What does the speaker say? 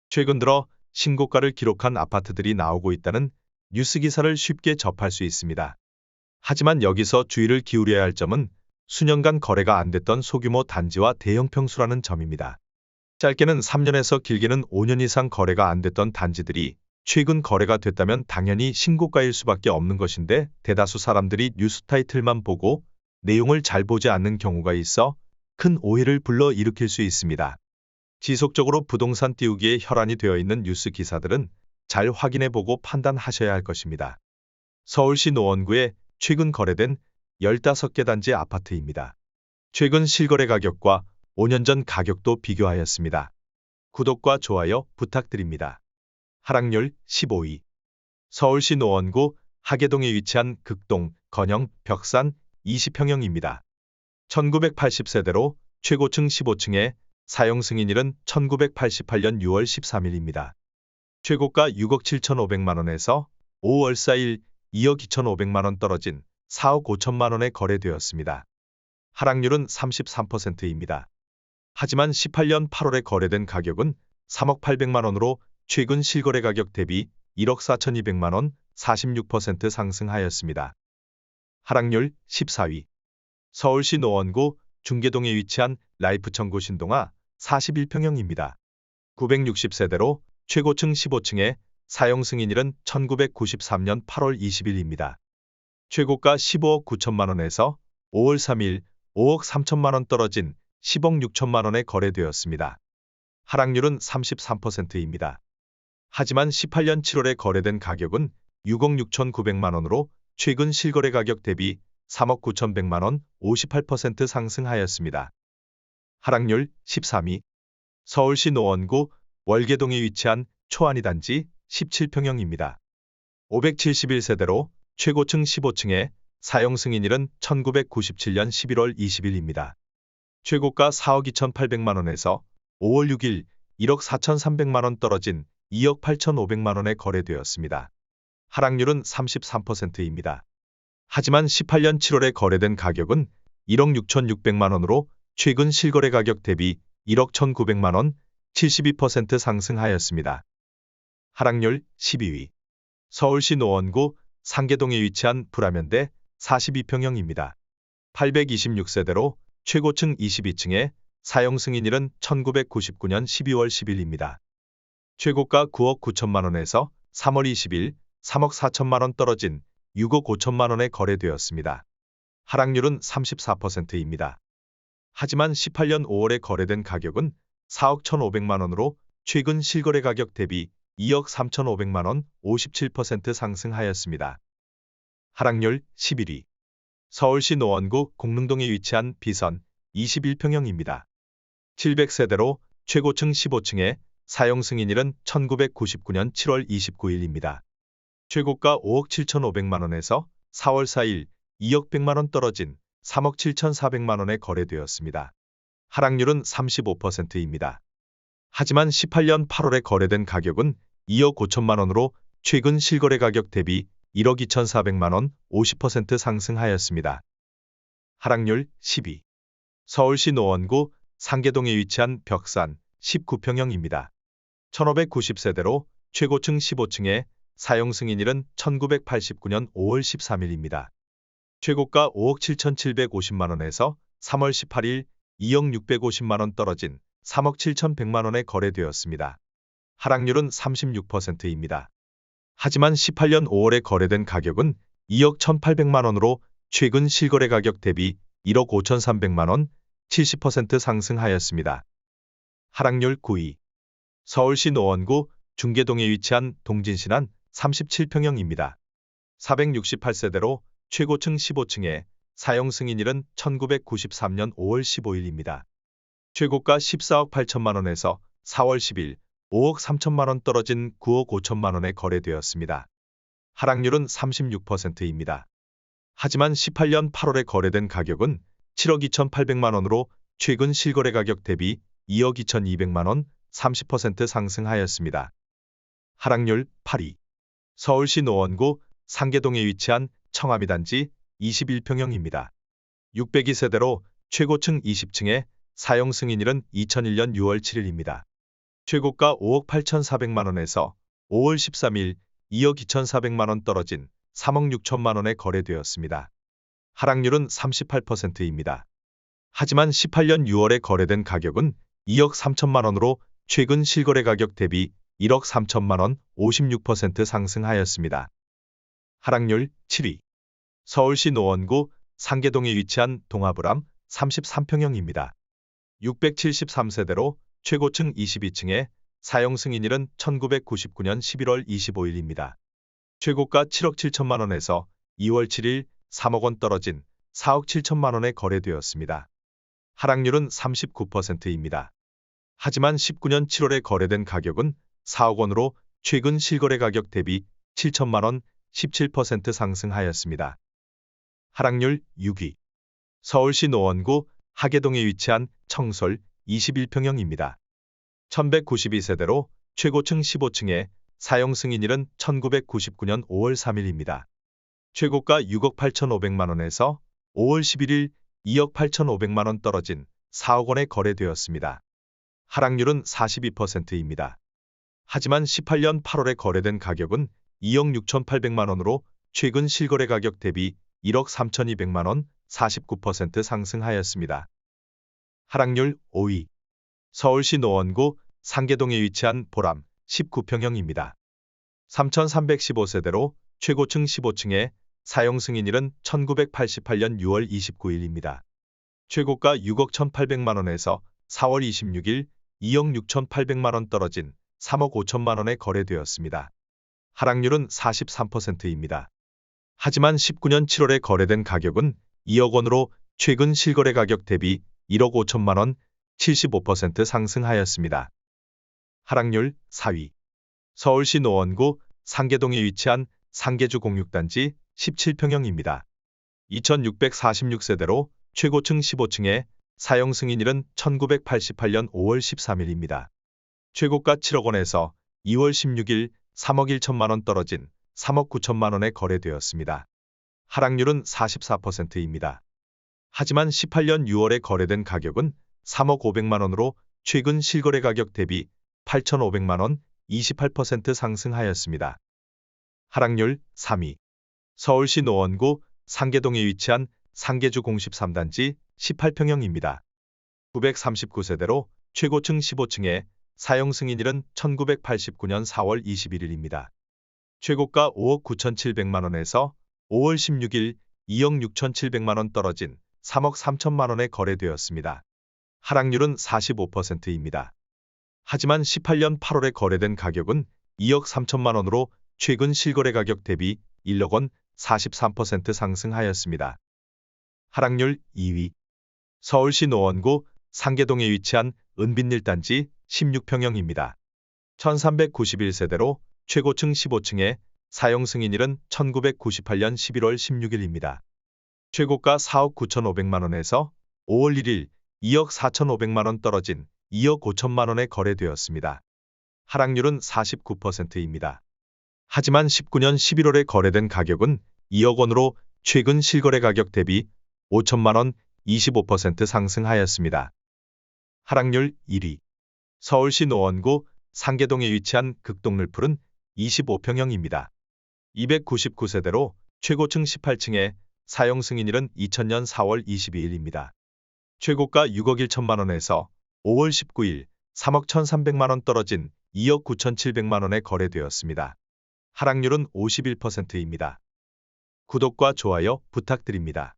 최근 들어 신고가를 기록한 아파트들이 나오고 있다는 뉴스 기사를 쉽게 접할 수 있습니다. 하지만 여기서 주의를 기울여야 할 점은 수년간 거래가 안 됐던 소규모 단지와 대형 평수라는 점입니다. 짧게는 3년에서 길게는 5년 이상 거래가 안 됐던 단지들이 최근 거래가 됐다면 당연히 신고가일 수밖에 없는 것인데, 대다수 사람들이 뉴스 타이틀만 보고 내용을 잘 보지 않는 경우가 있어 큰 오해를 불러일으킬 수 있습니다. 지속적으로 부동산 띄우기에 혈안이 되어 있는 뉴스 기사들은 잘 확인해보고 판단하셔야 할 것입니다. 서울시 노원구에 최근 거래된 15개 단지 아파트입니다. 최근 실거래 가격과 5년 전 가격도 비교하였습니다. 구독과 좋아요 부탁드립니다. 하락률 15위. 서울시 노원구 하계동에 위치한 극동, 건영, 벽산 20평형입니다. 1980세대로 최고층 15층에 사용 승인일은 1988년 6월 13일입니다. 최고가 6억 7,500만 원에서 5월 4일 2억 2,500만 원 떨어진 4억 5천만 원에 거래되었습니다. 하락률은 33%입니다. 하지만 18년 8월에 거래된 가격은 3억 800만 원으로 최근 실거래 가격 대비 1억 4,200만 원 46% 상승하였습니다. 하락률 14위. 서울시 노원구 중계동에 위치한 라이프 청구 신동아 41평형입니다. 960세대로 최고층 15층에 사용 승인일은 1993년 8월 20일입니다. 최고가 15억 9천만 원에서 5월 3일 5억 3천만 원 떨어진 10억 6천만 원에 거래되었습니다. 하락률은 33%입니다. 하지만 18년 7월에 거래된 가격은 6억 6,900만 원으로 최근 실거래 가격 대비 3억 9,100만 원 58% 상승하였습니다. 하락률 13위. 서울시 노원구 월계동에 위치한 초안이 단지 17평형입니다. 571세대로 최고층 15층에 사용 승인일은 1997년 11월 20일입니다. 최고가 4억 2,800만 원에서 5월 6일 1억 4,300만 원 떨어진 2억 8,500만 원에 거래되었습니다. 하락률은 33%입니다. 하지만 18년 7월에 거래된 가격은 1억 6,600만 원으로 최근 실거래 가격 대비 1억 1,900만 원 72% 상승하였습니다. 하락률 12위. 서울시 노원구 상계동에 위치한 불화면대 42평형입니다. 826세대로 최고층 22층에 사용 승인일은 1999년 12월 10일입니다. 최고가 9억 9천만 원에서 3월 20일 3억 4천만 원 떨어진 6억 5천만 원에 거래되었습니다. 하락률은 34%입니다. 하지만 18년 5월에 거래된 가격은 4억 1,500만 원으로 최근 실거래 가격 대비 2억 3,500만 원 57% 상승하였습니다. 하락률 11위. 서울시 노원구 공릉동에 위치한 비선 21평형입니다. 700세대로 최고층 15층에 사용 승인일은 1999년 7월 29일입니다. 최고가 5억 7,500만 원에서 4월 4일 2억 100만 원 떨어진 3억 7,400만 원에 거래되었습니다. 하락률은 35%입니다. 하지만 18년 8월에 거래된 가격은 2억 5천만 원으로 최근 실거래 가격 대비 1억 2,400만 원 50% 상승하였습니다. 하락률 10위. 서울시 노원구 상계동에 위치한 벽산 19평형입니다. 1590세대로 최고층 15층에 사용 승인일은 1989년 5월 13일입니다. 최고가 5억 7,750만 원에서 3월 18일 2억 650만 원 떨어진 3억 7,100만 원에 거래되었습니다. 하락률은 36%입니다. 하지만 18년 5월에 거래된 가격은 2억 1,800만 원으로 최근 실거래 가격 대비 1억 5,300만 원 70% 상승하였습니다. 하락률 9위. 서울시 노원구 중계동에 위치한 동진신안 37평형입니다. 468세대로 최고층 15층에 사용 승인일은 1993년 5월 15일입니다. 최고가 14억 8천만 원에서 4월 10일 5억 3천만 원 떨어진 9억 5천만 원에 거래되었습니다. 하락률은 36%입니다. 하지만 18년 8월에 거래된 가격은 7억 2,800만 원으로 최근 실거래 가격 대비 2억 2,200만 원 30% 상승하였습니다. 하락률 8위. 서울시 노원구 상계동에 위치한 청아미 단지 21평형입니다. 602세대로 최고층 20층에 사용 승인일은 2001년 6월 7일입니다. 최고가 5억 8,400만 원에서 5월 13일 2억 2,400만 원 떨어진 3억 6천만 원에 거래되었습니다. 하락률은 38%입니다. 하지만 18년 6월에 거래된 가격은 2억 3천만 원으로 최근 실거래 가격 대비 1억 3천만 원 56% 상승하였습니다. 하락률 7위. 서울시 노원구 상계동에 위치한 동아브람 33평형입니다. 673세대로 최고층 22층에 사용 승인일은 1999년 11월 25일입니다. 최고가 7억 7천만 원에서 2월 7일 3억 원 떨어진 4억 7천만 원에 거래되었습니다. 하락률은 39%입니다. 하지만 19년 7월에 거래된 가격은 4억 원으로 최근 실거래 가격 대비 7천만 원 17% 상승하였습니다. 하락률 6위. 서울시 노원구 하계동에 위치한 청솔 21평형입니다. 1192세대로 최고층 15층에 사용 승인일은 1999년 5월 3일입니다. 최고가 6억 8,500만 원에서 5월 11일 2억 8,500만 원 떨어진 4억 원에 거래되었습니다. 하락률은 42%입니다. 하지만 18년 8월에 거래된 가격은 2억 6,800만 원으로 최근 실거래 가격 대비 1억 3,200만 원 49% 상승하였습니다. 하락률 5위. 서울시 노원구 상계동에 위치한 보람 19평형입니다. 3,315세대로 최고층 15층에 사용 승인일은 1988년 6월 29일입니다. 최고가 6억 1,800만 원에서 4월 26일 2억 6,800만 원 떨어진 3억 5천만 원에 거래되었습니다. 하락률은 43%입니다. 하지만 19년 7월에 거래된 가격은 2억 원으로 최근 실거래 가격 대비 1억 5천만 원 75% 상승하였습니다. 하락률 4위. 서울시 노원구 상계동에 위치한 상계주 공육단지 17평형입니다. 2,646세대로 최고층 15층에 사용 승인일은 1988년 5월 13일입니다. 최고가 7억 원에서 2월 16일 3억 1천만 원 떨어진 3억 9천만 원에 거래되었습니다. 하락률은 44%입니다. 하지만 18년 6월에 거래된 가격은 3억 500만 원으로 최근 실거래 가격 대비 8,500만 원 28% 상승하였습니다. 하락률 3위. 서울시 노원구 상계동에 위치한 상계주 공십 3단지 18평형입니다. 939세대로 최고층 15층에 사용 승인일은 1989년 4월 21일입니다. 최고가 5억 9,700만 원에서 5월 16일 2억 6,700만 원 떨어진 3억 3천만 원에 거래되었습니다. 하락률은 45%입니다. 하지만 18년 8월에 거래된 가격은 2억 3천만 원으로 최근 실거래 가격 대비 1억 원 43% 상승하였습니다. 하락률 2위. 서울시 노원구 상계동에 위치한 은빛 1단지 16평형입니다. 1391세대로 최고층 15층에 사용 승인일은 1998년 11월 16일입니다. 최고가 4억 9,500만 원에서 5월 1일 2억 4,500만 원 떨어진 2억 5천만 원에 거래되었습니다. 하락률은 49%입니다. 하지만 19년 11월에 거래된 가격은 2억 원으로 최근 실거래 가격 대비 5천만 원 25% 상승하였습니다. 하락률 1위. 서울시 노원구 상계동에 위치한 극동늘풀은 25평형입니다. 299세대로 최고층 18층에 사용 승인일은 2000년 4월 22일입니다. 최고가 6억 1천만 원에서 5월 19일 3억 1,300만 원 떨어진 2억 9,700만 원에 거래되었습니다. 하락률은 51%입니다. 구독과 좋아요 부탁드립니다.